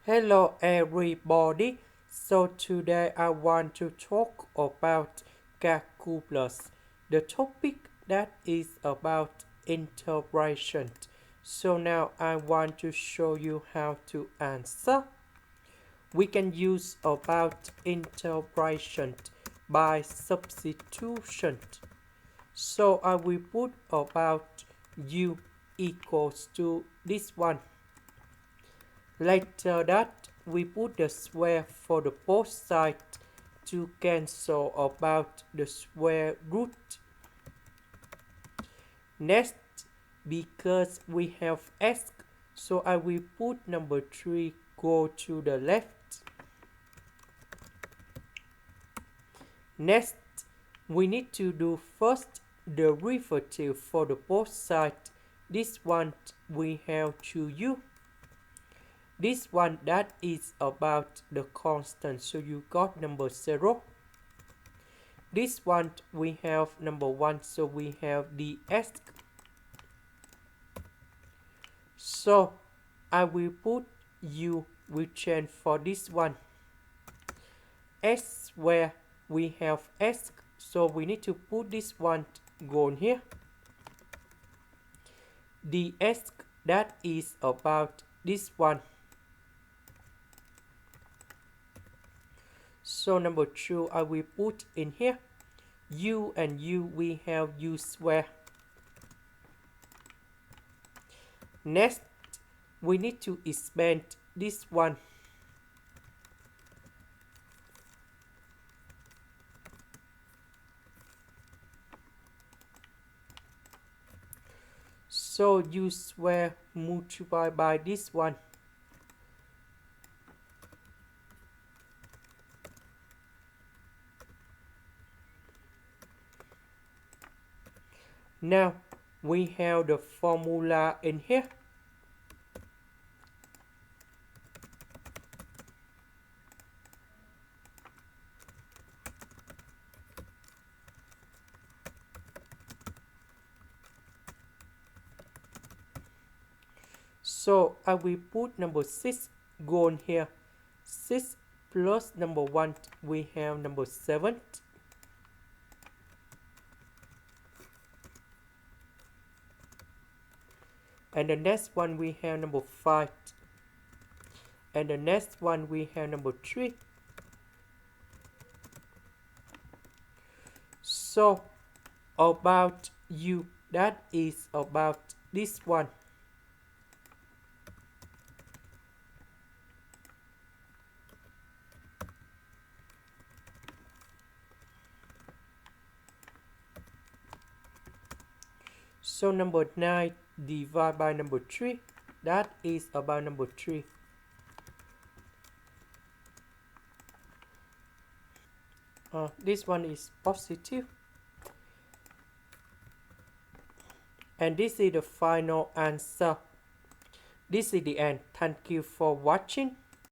Hello everybody. So today I want to talk about calculus. The topic that is about integration. So now I want to show you how to answer. We can use about integration by substitution. So I will put about u equals to this one. Later that, we put the square for the both sides to cancel about the square root. Next, because we have x, so I will put number 3 go to the left. Next, we need to do first the derivative for the both sides. This one we have to u. This one that is about the constant, so you got number 0. This one we have number 1, so we have dx. So I will put u will change for this one. S where we have s, so we need to put this one gone here. dx that is about this one. So number 2 I will put in here. U and u we have u square. Next we need to expand this one. So u square multiplied by this one. Now we have the formula in here. So I will put number 6 gone here. 6 plus number 1 we have number 7. And the next one we have number 5. And the next one we have number 3. So about u, that is about this one. So number 9 divided by number 3, that is about number 3. This one is positive. And this is the final answer. This is the end. Thank you for watching.